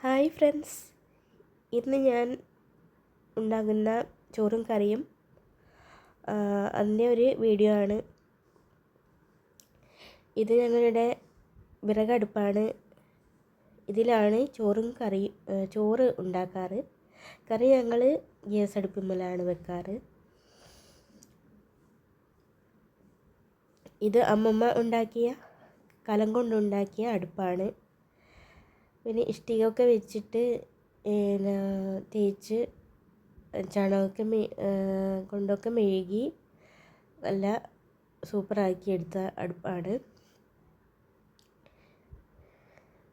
Hi friends, ഇന്ന് ഞാൻ ഉണ്ടാക്കുന്ന ചോറും കറിയും അതിൻ്റെ ഒരു വീഡിയോ ആണ്. ഇത് ഞങ്ങളുടെ വിറകടുപ്പാണ്. ഇതിലാണ് ചോറ് ഉണ്ടാക്കാറ്. കറി ഞങ്ങൾ ഗ്യാസ് അടുപ്പിന്മേലാണ് വെക്കാറ്. ഇത് അമ്മമ്മ ഉണ്ടാക്കിയ കലം കൊണ്ടുണ്ടാക്കിയ അടുപ്പാണ്. പിന്നെ ഇഷ്ടികയൊക്കെ വെച്ചിട്ട് തേച്ച് ചാണകമൊക്കെ കൊണ്ടൊക്കെ മെഴുകി നല്ല സൂപ്പറാക്കി എടുത്ത അടുപ്പാണ്.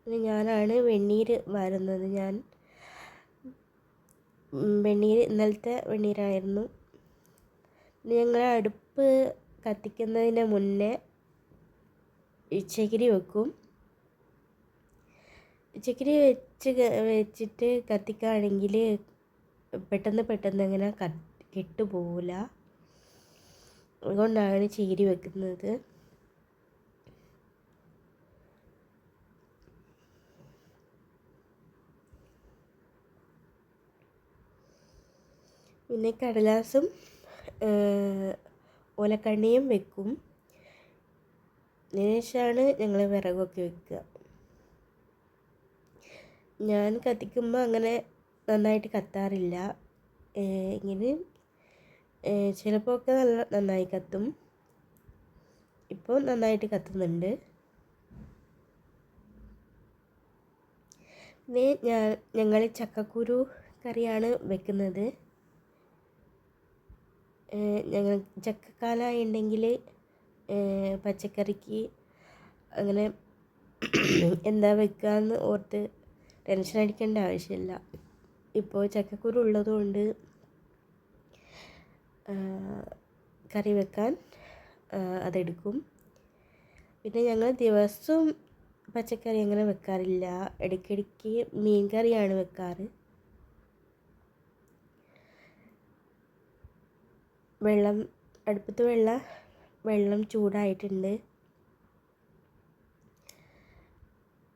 പിന്നെ ഞാനാണ് വെണ്ണീര് വാരുന്നത്. വെണ്ണീര് ഇന്നലത്തെ വെണ്ണീരായിരുന്നു. ഞങ്ങൾ അടുപ്പ് കത്തിക്കുന്നതിന് മുന്നേ ചകിരി വെക്കും. ചകിരി വെച്ചിട്ട് കത്തിക്കുകയാണെങ്കിൽ പെട്ടെന്ന് അങ്ങനെ കെട്ടുപോകില്ല. അതുകൊണ്ടാണ് ചകിരി വെക്കുന്നത്. പിന്നെ കടലാസും ഓലക്കണ്ണിയും വെക്കും. അതിനുശേഷമാണ് ഞങ്ങൾ വിറകൊക്കെ വെക്കുക. ഞാൻ കത്തിക്കുമ്പോൾ അങ്ങനെ നന്നായിട്ട് കത്താറില്ല. ഇങ്ങനെ ചിലപ്പോൾ ഒക്കെ നന്നായി കത്തും. ഇപ്പോൾ നന്നായിട്ട് കത്തുന്നുണ്ട്. പിന്നെ ഞങ്ങൾ ചക്കക്കുരു കറിയാണ് വെക്കുന്നത്. ഞങ്ങൾ ചക്കക്കാലമുണ്ടെങ്കിൽ പച്ചക്കറിക്ക് അങ്ങനെ എന്താ വെക്കാമെന്ന് ഓർത്ത് ടെൻഷൻ അടിക്കേണ്ട ആവശ്യമില്ല. ഇപ്പോൾ ചക്കക്കുരു ഉള്ളതുകൊണ്ട് കറി വെക്കാൻ അതെടുക്കും. പിന്നെ ഞങ്ങൾ ദിവസവും പച്ചക്കറി അങ്ങനെ വെക്കാറില്ല. ഇടയ്ക്കിടയ്ക്ക് മീൻ കറിയാണ് വെക്കാറ്. അടുപ്പത്ത് വെള്ളം ചൂടായിട്ടുണ്ട്.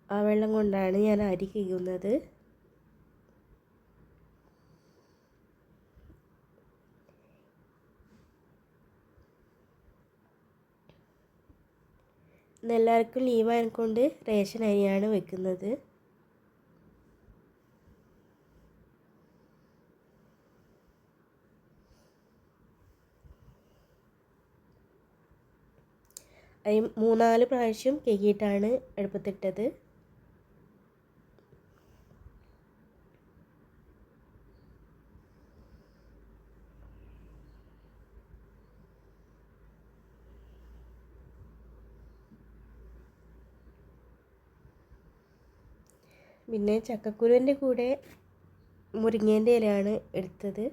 ആ വെള്ളം കൊണ്ടാണ് ഞാൻ അരി കഴുകുന്നത്. ഇന്നെല്ലാവർക്കും ലീവായതുകൊണ്ട് റേഷൻ അരിയാണ് വെക്കുന്നത്. അരി 3-4 പ്രാവശ്യം കഴുകിയിട്ടാണ് അടുപ്പത്തിട്ടത്. പിന്നെ ചക്കക്കുരുവിൻ്റെ കൂടെ മുരിങ്ങേൻ്റെ ഇലയാണ് എടുത്തത്.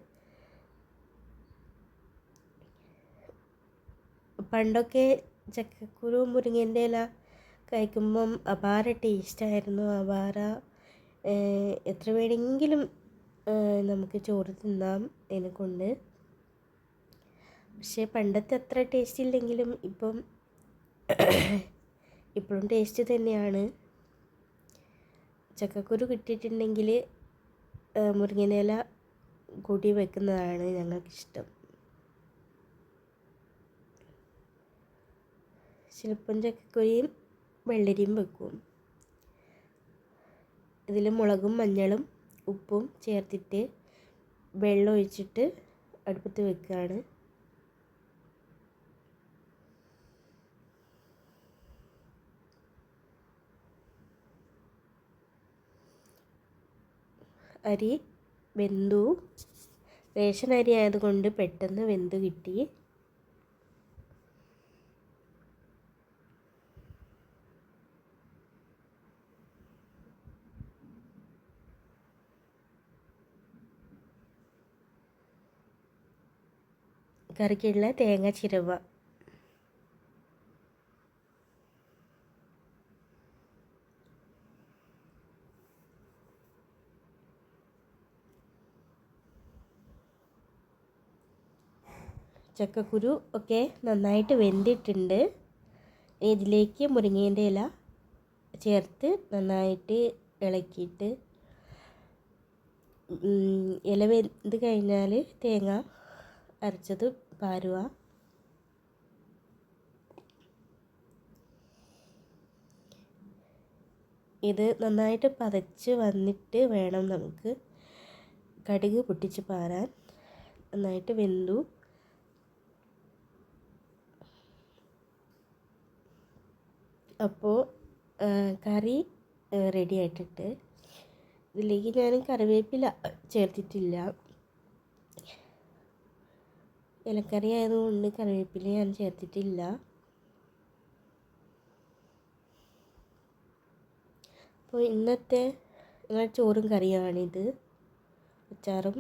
പണ്ടൊക്കെ ചക്കക്കുരു മുരിങ്ങേൻ്റെ ഇല കഴിക്കുമ്പം അപാര ടേസ്റ്റായിരുന്നു. എത്ര വേണമെങ്കിലും നമുക്ക് ചോറ് തിന്നാം ഇതിനെക്കൊണ്ട്. പക്ഷേ പണ്ടത്തെ അത്ര ടേസ്റ്റ് ഇല്ലെങ്കിലും ഇപ്പോഴും ടേസ്റ്റ് തന്നെയാണ്. ചക്കക്കുരു കിട്ടിയിട്ടുണ്ടെങ്കിൽ മുരിങ്ങേൻ്റെ ഇല കൂട്ടി വെക്കുന്നതാണ് ഞങ്ങൾക്കിഷ്ടം. ചിലപ്പം ചക്കക്കുരിയും വെള്ളരിയും വെക്കും. ഇതിൽ മുളകും മഞ്ഞളും ഉപ്പും ചേർത്തിട്ട് വെള്ളം ഒഴിച്ചിട്ട് അടുപ്പത്ത് വെക്കുകയാണ്. അരി വെന്തു. റേഷൻ അരി ആയതുകൊണ്ട് പെട്ടെന്ന് വെന്ത് കിട്ടി. കറിക്കുള്ള തേങ്ങ ചിരവ. ചക്കക്കുരു ഒക്കെ നന്നായിട്ട് വെന്തിട്ടുണ്ട്. ഇതിലേക്ക് മുരിങ്ങേൻ്റെ ഇല ചേർത്ത് നന്നായിട്ട് ഇളക്കിയിട്ട് ഇല വെന്ത് കഴിഞ്ഞാൽ തേങ്ങ അരച്ചത് പാരുക. ഇത് നന്നായിട്ട് പതച്ച് വന്നിട്ട് വേണം നമുക്ക് കടുക് പൊട്ടിച്ച് പാരാൻ. നന്നായിട്ട് വെന്തു. അപ്പോൾ കറി റെഡി ആയിട്ടുണ്ട്. ഇതിലേക്ക് ഞാൻ കറിവേപ്പില ചേർത്തിട്ടില്ല. ഇലക്കറി ആയതുകൊണ്ട് കറിവേപ്പില ഞാൻ ചേർത്തിട്ടില്ല. അപ്പോൾ ഇന്നത്തെ ചോറും കറിയാണിത്. അച്ചാറും